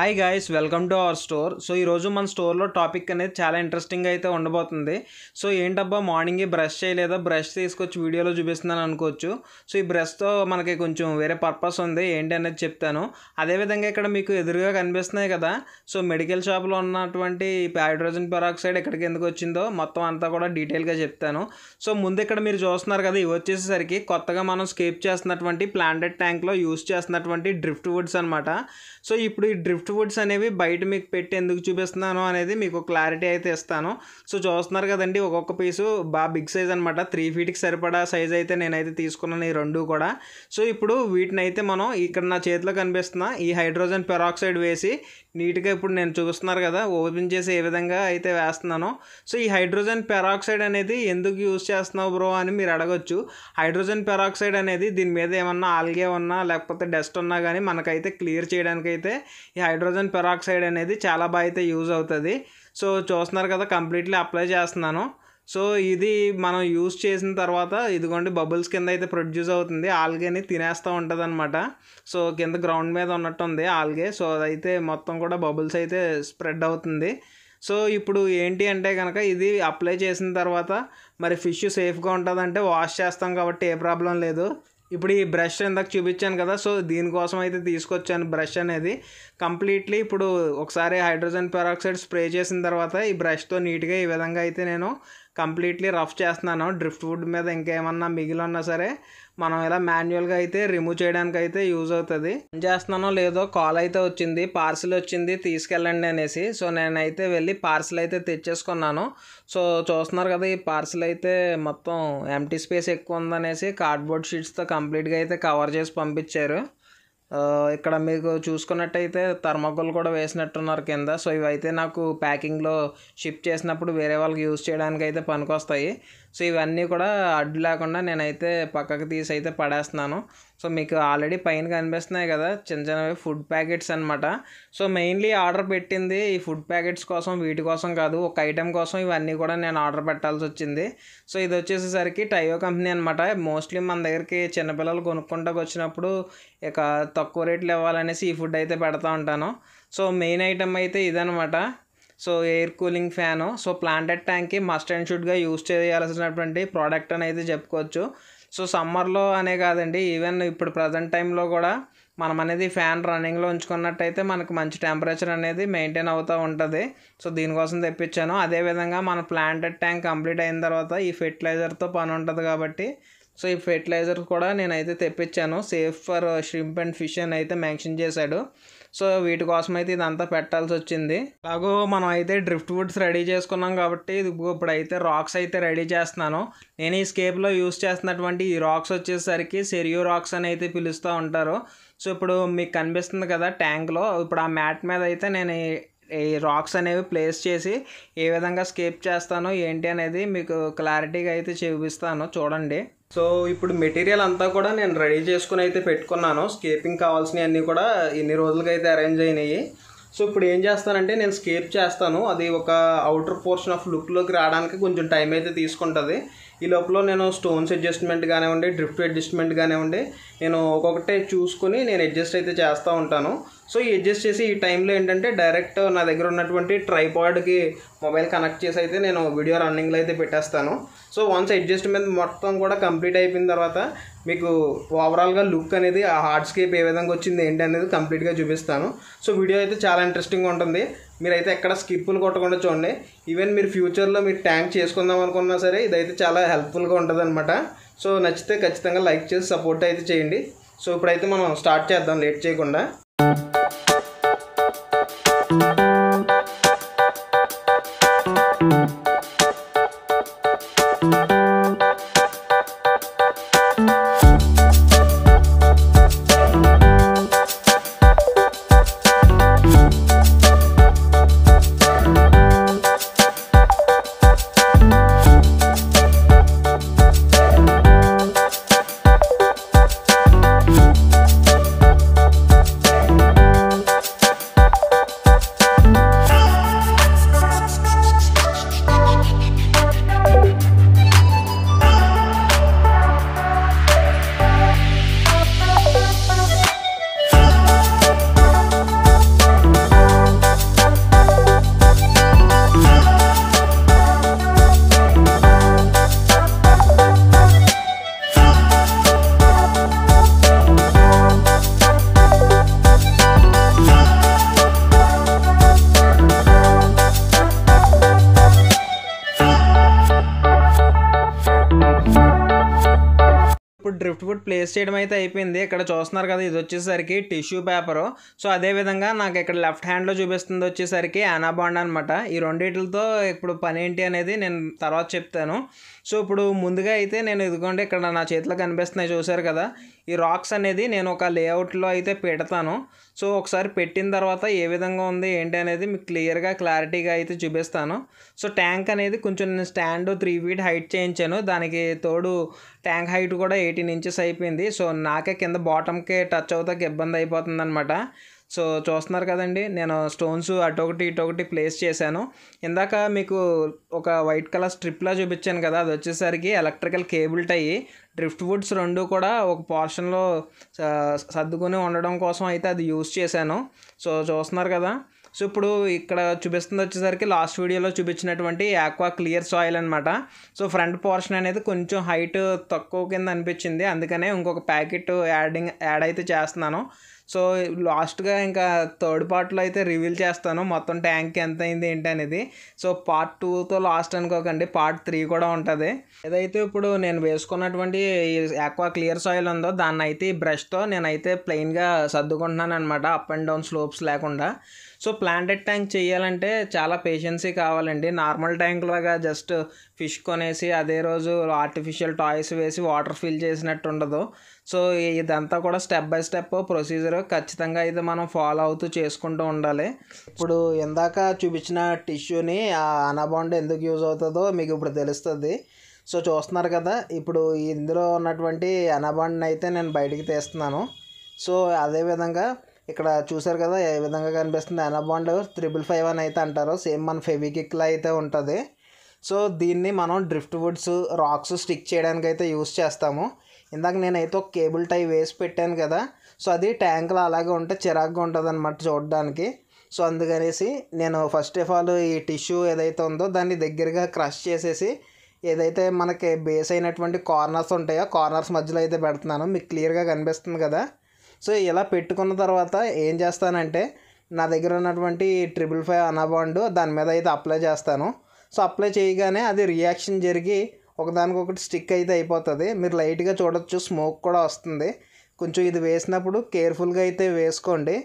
Hi guys, welcome to our store. So ఈరోజు మన స్టోర్లో టాపిక్ అనేది చాలా ఇంట్రెస్టింగ్ అయితే ఉండబోతుంది. సో ఏంటబ్బా మార్నింగే బ్రష్ చేయలేదా, బ్రష్ తీసుకొచ్చి వీడియోలో చూపిస్తున్నాను అనుకోవచ్చు. సో ఈ బ్రష్తో మనకి కొంచెం వేరే పర్పస్ ఉంది, ఏంటి అనేది చెప్తాను. అదేవిధంగా ఇక్కడ మీకు ఎదురుగా కనిపిస్తున్నాయి కదా, సో మెడికల్ షాప్లో ఉన్నటువంటి హైడ్రోజన్ పెరాక్సైడ్ ఎక్కడికి ఎందుకు వచ్చిందో మొత్తం అంతా కూడా డీటెయిల్గా చెప్తాను. సో ముందు ఇక్కడ మీరు చూస్తున్నారు కదా, ఇవి వచ్చేసరికి కొత్తగా మనం స్కేప్ చేస్తున్నటువంటి ప్లాంటెడ్ ట్యాంక్లో యూస్ చేస్తున్నటువంటి డ్రిఫ్ట్ వుడ్స్ అనమాట. సో ఇప్పుడు ఈ డ్రిఫ్ట్ వుడ్స్ అనేవి బయట మీకు పెట్టి ఎందుకు చూపిస్తున్నాను అనేది మీకు క్లారిటీ అయితే ఇస్తాను. సో చూస్తున్నారు కదండి, ఒక్కొక్క పీసు బాగా బిగ్ సైజ్ అనమాట. 3 ఫీట్కి సరిపడా సైజ్ అయితే నేనైతే తీసుకున్నాను ఈ రెండు కూడా. సో ఇప్పుడు వీటిని అయితే మనం ఇక్కడ నా చేతిలో కనిపిస్తున్న ఈ హైడ్రోజన్ పెరాక్సైడ్ వేసి నీట్గా ఇప్పుడు నేను చూస్తున్నారు కదా ఓపెన్ చేసి ఏ విధంగా అయితే వేస్తున్నానో. సో ఈ హైడ్రోజన్ పెరాక్సైడ్ అనేది ఎందుకు యూజ్ చేస్తున్నావు బ్రో అని మీరు అడగొచ్చు. హైడ్రోజన్ పెరాక్సైడ్ అనేది దీని మీద ఏమన్నా ఆల్గే ఉన్నా లేకపోతే డస్ట్ ఉన్నా కానీ మనకైతే క్లియర్ చేయడానికి అయితే ఈ హైడ్రోజన్ పెరాక్సైడ్ అనేది చాలా బాగా అయితే యూజ్ అవుతుంది. సో చూస్తున్నారు కదా, కంప్లీట్లీ అప్లై చేస్తున్నాను. సో ఇది మనం యూజ్ చేసిన తర్వాత ఇదిగోండి బబుల్స్ కింద అయితే ప్రొడ్యూస్ అవుతుంది, ఆల్గేని తినేస్తూ ఉంటుంది అనమాట. సో కింద గ్రౌండ్ మీద ఉన్నట్టు ఉంది ఆల్గే. సో అదైతే మొత్తం కూడా బబుల్స్ అయితే స్ప్రెడ్ అవుతుంది. సో ఇప్పుడు ఏంటి అంటే కనుక ఇది అప్లై చేసిన తర్వాత మరి ఫిష్ సేఫ్గా ఉంటుందంటే వాష్ చేస్తాం కాబట్టి ఏ ప్రాబ్లం లేదు. ఇప్పుడు ఈ బ్రష్ ఇందాక చూపించాను కదా, సో దీనికోసం అయితే తీసుకొచ్చాను బ్రష్ అనేది. కంప్లీట్లీ ఇప్పుడు ఒకసారి హైడ్రోజన్ పెరాక్సైడ్ స్ప్రే చేసిన తర్వాత ఈ బ్రష్తో నీట్గా ఈ విధంగా అయితే నేను కంప్లీట్లీ రఫ్ చేస్తున్నాను. డ్రిఫ్ట్ వుడ్ మీద ఇంకేమన్నా మిగిలి ఉన్నా సరే మనం ఇలా మాన్యువల్గా అయితే రిమూవ్ చేయడానికి అయితే యూజ్ అవుతుంది. చేస్తున్నానో లేదో కాల్ అయితే వచ్చింది, పార్సిల్ వచ్చింది తీసుకెళ్ళండి అనేసి. సో నేనైతే వెళ్ళి పార్సిల్ అయితే తెచ్చేసుకున్నాను. సో చూస్తున్నారు కదా, ఈ పార్సిల్ అయితే మొత్తం ఎంటీ స్పేస్ ఎక్కువ ఉందనేసి కార్డ్బోర్డ్ షీట్స్తో కంప్లీట్గా అయితే కవర్ చేసి పంపించారు. ఇక్కడ మీకు చూసుకున్నట్టయితే థర్మాకోల్ కూడా వేసినట్టున్నారు కింద. సో ఇవైతే నాకు ప్యాకింగ్లో షిప్ చేసినప్పుడు వేరే వాళ్ళకి యూజ్ చేయడానికి అయితే పనికొస్తాయి. సో ఇవన్నీ కూడా అడ్డు లేకుండా నేనైతే పక్కకు తీసి అయితే పడేస్తున్నాను. సో మీకు ఆల్రెడీ పైన కనిపిస్తున్నాయి కదా చిన్న చిన్నవి ఫుడ్ ప్యాకెట్స్ అనమాట. సో మెయిన్లీ ఆర్డర్ పెట్టింది ఈ ఫుడ్ ప్యాకెట్స్ కోసం, వీటి కోసం కాదు, ఒక ఐటెం కోసం ఇవన్నీ కూడా నేను ఆర్డర్ పెట్టాల్సి వచ్చింది. సో ఇది వచ్చేసరికి టయో కంపెనీ అనమాట. మోస్ట్లీ మన దగ్గరికి చిన్నపిల్లలు కొనుక్కుంటాకు వచ్చినప్పుడు ఇక తక్కువ రేట్లు ఇవ్వాలనేసి ఈ ఫుడ్ అయితే పెడతా ఉంటాను. సో మెయిన్ ఐటెం అయితే ఇదనమాట. So air cooling fan. So planted ట్యాంక్కి మస్ట్ అండ్ షుడ్గా యూజ్ చేయాల్సినటువంటి ప్రోడక్ట్ అని అయితే చెప్పుకోవచ్చు. సో సమ్మర్లో అనే కాదండి, ఈవెన్ ఇప్పుడు ప్రజెంట్ టైంలో కూడా మనం అనేది ఫ్యాన్ రన్నింగ్లో ఉంచుకున్నట్టయితే మనకు మంచి టెంపరేచర్ అనేది మెయింటైన్ అవుతూ ఉంటుంది. సో దీనికోసం తెప్పించాను. అదేవిధంగా మన ప్లాంటెడ్ ట్యాంక్ కంప్లీట్ అయిన తర్వాత ఈ ఫెర్టిలైజర్తో పని ఉంటుంది కాబట్టి సో ఈ ఫెర్టిలైజర్ కూడా నేనైతే తెప్పించాను. Safe for shrimp and fish అని అయితే మెన్షన్ చేశాడు. సో వీటి కోసం అయితే ఇదంతా పెట్టాల్సి వచ్చింది. అలాగో మనం అయితే డ్రిఫ్ట్ వుడ్స్ రెడీ చేసుకున్నాం కాబట్టి ఇప్పుడైతే రాక్స్ అయితే రెడీ చేస్తున్నాను. నేను ఈ స్కేప్లో యూస్ చేస్తున్నటువంటి ఈ రాక్స్ వచ్చేసరికి సెరియో రాక్స్ అని అయితే పిలుస్తూ ఉంటారు. సో ఇప్పుడు మీకు కనిపిస్తుంది కదా ట్యాంక్లో, ఇప్పుడు ఆ మ్యాట్ మీద అయితే నేను ఈ రాక్స్ అనేవి ప్లేస్ చేసి ఏ విధంగా స్కేప్ చేస్తానో ఏంటి అనేది మీకు క్లారిటీగా అయితే చూపిస్తాను, చూడండి. సో ఇప్పుడు మెటీరియల్ అంతా కూడా నేను రెడీ చేసుకుని అయితే పెట్టుకున్నాను. స్కేపింగ్ కావాల్సినవి అన్నీ కూడా ఇన్ని రోజులకి అయితే అరేంజ్ అయినాయి. సో ఇప్పుడు ఏం చేస్తానంటే నేను స్కేప్ చేస్తాను. అది ఒక అవుటర్ పోర్షన్ ఆఫ్ లుక్లోకి రావడానికి కొంచెం టైం అయితే తీసుకుంటుంది. ఈ లోపల నేను స్టోన్స్ అడ్జస్ట్మెంట్ కానివ్వండి, డ్రిఫ్ట్ అడ్జస్ట్మెంట్ కానివ్వండి, నేను ఒక్కొక్కటే చూసుకుని నేను అడ్జస్ట్ అయితే చేస్తూ ఉంటాను. సో ఈ అడ్జస్ట్ చేసి ఈ టైంలో ఏంటంటే డైరెక్ట్ నా దగ్గర ఉన్నటువంటి ట్రైపాడ్కి మొబైల్ కనెక్ట్ చేసి అయితే నేను వీడియో రన్నింగ్లో అయితే పెట్టేస్తాను. సో వన్స్ అడ్జస్ట్మెంట్ మొత్తం కూడా కంప్లీట్ అయిపోయిన తర్వాత మీకు ఓవరాల్గా లుక్ అనేది ఆ హార్డ్స్కేప్ ఏ విధంగా వచ్చింది ఏంటి అనేది కంప్లీట్గా చూపిస్తాను. సో వీడియో అయితే చాలా ఇంట్రెస్టింగ్గా ఉంటుంది. మీరైతే ఎక్కడ స్కిప్పులు కొట్టకుండా చూడండి. ఈవెన్ మీరు ఫ్యూచర్లో మీరు ట్యాంక్ చేసుకుందాం అనుకున్నా సరే ఇదైతే చాలా హెల్ప్ఫుల్గా ఉంటుంది అనమాట. సో నచ్చితే ఖచ్చితంగా లైక్ చేసి సపోర్ట్ అయితే చేయండి. సో ఇప్పుడైతే మనం స్టార్ట్ చేద్దాం లేట్ చేయకుండా. డ్రిఫ్ట్ వుడ్ ప్లేస్ చేయడం అయితే అయిపోయింది. ఇక్కడ చూస్తున్నారు కదా, ఇది వచ్చేసరికి టిష్యూ పేపరు. సో అదేవిధంగా నాకు ఇక్కడ లెఫ్ట్ హ్యాండ్లో చూపిస్తుంది వచ్చేసరికి అనాబాండ్ అనమాట. ఈ రెండింటితో ఇప్పుడు పని ఏంటి అనేది నేను తర్వాత చెప్తాను. సో ఇప్పుడు ముందుగా అయితే నేను ఇదిగోండి ఇక్కడ నా చేతిలో కనిపిస్తున్నాయి చూసారు కదా, ఈ రాక్స్ అనేది నేను ఒక లేఅవుట్లో అయితే పెడతాను. సో ఒకసారి పెట్టిన తర్వాత ఏ విధంగా ఉంది ఏంటి అనేది మీకు క్లారిటీగా అయితే చూపిస్తాను. సో ట్యాంక్ అనేది కొంచెం నేను స్టాండ్ 3 feet హైట్ చేయించాను. దానికి తోడు ట్యాంక్ హైట్ కూడా 18 inches అయిపోయింది. సో నాకే కింద బాటమ్కి టచ్ అవుతాకి ఇబ్బంది అయిపోతుంది అనమాట. సో చూస్తున్నారు కదండి, నేను స్టోన్స్ అటొకటి ఇటొకటి ప్లేస్ చేశాను. ఇందాక మీకు ఒక వైట్ కలర్ స్ట్రిప్లా చూపించాను కదా, అది వచ్చేసరికి ఎలక్ట్రికల్ కేబుల్ టై. డ్రిఫ్ట్ వుడ్స్ రెండు కూడా ఒక పోర్షన్లో సర్దుకొని ఉండడం కోసం అయితే అది యూస్ చేశాను. సో చూస్తున్నారు కదా. సో ఇప్పుడు ఇక్కడ చూపిస్తుంది వచ్చేసరికి లాస్ట్ వీడియోలో చూపించినటువంటి ఆక్వా క్లియర్ సాయిల్ అనమాట. సో ఫ్రంట్ పోర్షన్ అనేది కొంచెం హైట్ తక్కువ కింద అనిపించింది, అందుకనే ఇంకొక ప్యాకెట్ యాడ్ అయితే చేస్తున్నాను. సో లాస్ట్గా ఇంకా థర్డ్ పార్ట్లో అయితే రివీల్ చేస్తాను మొత్తం ట్యాంక్ ఎంత అయింది ఏంటి అనేది. సో పార్ట్ 2తో లాస్ట్ అనుకోకండి, పార్ట్ 3 కూడా ఉంటుంది. ఏదైతే ఇప్పుడు నేను వేసుకున్నటువంటి ఆక్వా క్లియర్ సాయిల్ ఉందో దాన్ని అయితే ఈ బ్రష్తో నేనైతే ప్లెయిన్గా సర్దుకుంటున్నాను అనమాట, అప్ అండ్ డౌన్ స్లోప్స్ లేకుండా. సో ప్లాంటెడ్ ట్యాంక్ చేయాలంటే చాలా పేషెన్సీ కావాలండి. నార్మల్ ట్యాంక్ లాగా జస్ట్ ఫిష్ కొనేసి అదే రోజు ఆర్టిఫిషియల్ టాయ్స్ వేసి వాటర్ ఫిల్ చేసినట్టు ఉండదు. సో ఇదంతా కూడా స్టెప్ బై స్టెప్ ప్రొసీజర్ ఖచ్చితంగా అయితే మనం ఫాలో అవుతూ చేసుకుంటూ ఉండాలి. ఇప్పుడు ఇందాక చూపించిన టిష్యూని ఆ అనాబాండ్ ఎందుకు యూజ్ అవుతుందో మీకు ఇప్పుడు తెలుస్తుంది. సో చూస్తున్నారు కదా, ఇప్పుడు ఇందులో ఉన్నటువంటి అనాబాండ్ని అయితే నేను బయటికి తీస్తున్నాను. సో అదేవిధంగా ఇక్కడ చూసారు కదా ఏ విధంగా కనిపిస్తుంది, అనాబాండ్ 555 అని అయితే అంటారు, సేమ్ మన ఫెవిక్విక్లా అయితే ఉంటుంది. సో దీన్ని మనం డ్రిఫ్ట్ వుడ్స్ రాక్స్ స్టిక్ చేయడానికి అయితే యూస్ చేస్తాము. ఇందాక నేనైతే ఒక కేబుల్ టై వేసి పెట్టాను కదా, సో అది ట్యాంక్లో అలాగే ఉంటే చిరాగ్గా ఉంటుంది అనమాట చూడడానికి. సో అందుకనేసి నేను ఫస్ట్ ఆఫ్ ఆల్ ఈ టిష్యూ ఏదైతే ఉందో దాన్ని దగ్గరగా క్రష్ చేసేసి ఏదైతే మనకి బేస్ అయినటువంటి కార్నర్స్ ఉంటాయో కార్నర్స్ మధ్యలో అయితే పెడుతున్నాను. మీకు క్లియర్గా కనిపిస్తుంది కదా. సో ఇలా పెట్టుకున్న తర్వాత ఏం చేస్తానంటే నా దగ్గర ఉన్నటువంటి 555 అనాబాండ్ దాని మీద అయితే అప్లై చేస్తాను. సో అప్లై చేయగానే అది రియాక్షన్ జరిగి ఒకదానికొకటి స్టిక్ అయితే అయిపోతుంది. మీరు లైట్గా చూడొచ్చు, స్మోక్ కూడా వస్తుంది. కొంచెం ఇది వేసినప్పుడు కేర్ఫుల్గా అయితే వేసుకోండి,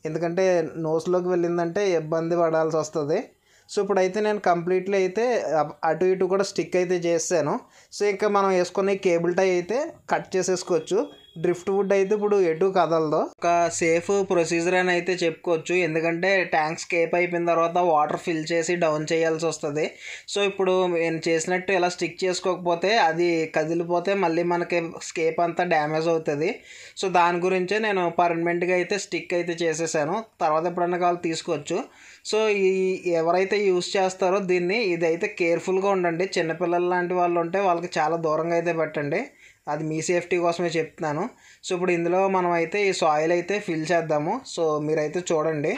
ఎందుకంటే నోస్లోకి వెళ్ళిందంటే ఇబ్బంది పడాల్సి వస్తుంది. సో ఇప్పుడైతే నేను కంప్లీట్లీ అయితే అటు ఇటు కూడా స్టిక్ అయితే చేసాను. సో ఇంకా మనం వేసుకునే కేబుల్ టై అయితే కట్ చేసేసుకోవచ్చు. డ్రిఫ్ట్ వుడ్ అయితే ఇప్పుడు ఎటు కదలదు, ఒక సేఫ్ ప్రొసీజర్ అని అయితే చెప్పుకోవచ్చు. ఎందుకంటే ట్యాంక్ స్కేప్ అయిపోయిన తర్వాత వాటర్ ఫిల్ చేసి డౌన్ చేయాల్సి వస్తుంది. సో ఇప్పుడు నేను చేసినట్టు ఇలా స్టిక్ చేసుకోకపోతే అది కదిలిపోతే మళ్ళీ మనకి స్కేప్ అంతా డ్యామేజ్ అవుతుంది. సో దాని గురించే నేను పర్మనెంట్గా అయితే స్టిక్ అయితే చేసేసాను, తర్వాత ఎప్పుడన్నా కావాలి తీసుకోవచ్చు. సో ఎవరైతే యూస్ చేస్తారో దీన్ని ఇదైతే కేర్ఫుల్గా ఉండండి. చిన్నపిల్లలు లాంటి వాళ్ళు ఉంటే వాళ్ళకి చాలా దూరంగా అయితే పెట్టండి, అది మీ సేఫ్టీ కోసమే చెప్తున్నాను. సో ఇప్పుడు ఇందులో మనం అయితే ఈ సాయిల్ అయితే ఫిల్ చేద్దాము. సో మీరైతే చూడండి.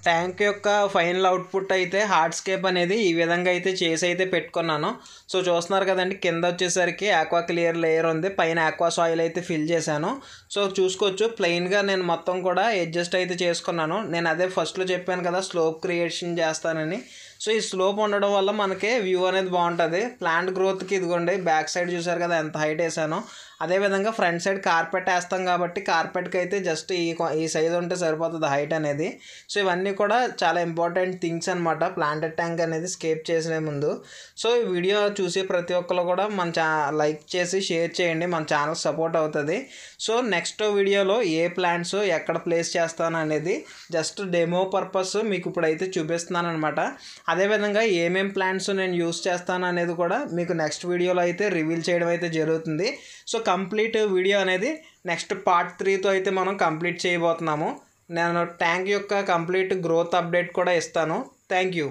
ట్యాంక్ యొక్క ఫైనల్ అవుట్పుట్ అయితే హార్డ్స్కేప్ అనేది ఈ విధంగా అయితే చేసి అయితే పెట్టుకున్నాను. సో చూస్తున్నారు కదండి, కింద వచ్చేసరికి ఆక్వా క్లియర్ లేయర్ ఉంది, పైన ఆక్వా సాయిల్ అయితే ఫిల్ చేశాను. సో చూసుకోవచ్చు ప్లెయిన్గా నేను మొత్తం కూడా అడ్జస్ట్ అయితే చేసుకున్నాను. నేను అదే ఫస్ట్లో చెప్పాను కదా స్లోప్ క్రియేషన్ చేస్తానని. సో ఈ స్లోప్ ఉండడం వల్ల మనకి వ్యూ అనేది బాగుంటుంది. ప్లాంట్ గ్రోత్కి ఇదిగోండి బ్యాక్ సైడ్ చూసారు కదా ఎంత హైట్ వేసానో, అదేవిధంగా ఫ్రంట్ సైడ్ కార్పెట్ వేస్తాం కాబట్టి కార్పెట్కి అయితే జస్ట్ ఈ సైజ్ ఉంటే సరిపోతుంది హైట్ అనేది. సో ఇవన్నీ కూడా చాలా ఇంపార్టెంట్ థింగ్స్ అనమాట ప్లాంటెడ్ ట్యాంక్ అనేది స్కేప్ చేసే ముందు. సో ఈ వీడియో చూసి ప్రతి ఒక్కరు కూడా మన లైక్ చేసి షేర్ చేయండి, మన ఛానల్ సపోర్ట్ అవుతుంది. సో నెక్స్ట్ వీడియోలో ఏ ప్లాంట్స్ ఎక్కడ ప్లేస్ చేస్తాను అనేది జస్ట్ డెమో పర్పస్ మీకు ఇప్పుడైతే చూపిస్తున్నాను అనమాట. అదేవిధంగా ఏమేం ప్లాంట్స్ నేను యూస్ చేస్తాను అనేది కూడా మీకు నెక్స్ట్ వీడియోలో అయితే రివీల్ చేయడం అయితే జరుగుతుంది. సో కంప్లీట్ వీడియో అనేది నెక్స్ట్ పార్ట్ 3తో అయితే మనం కంప్లీట్ చేయబోతున్నాము. నేను ట్యాంక్ యొక్క కంప్లీట్ గ్రోత్ అప్డేట్ కూడా ఇస్తాను. Thank you.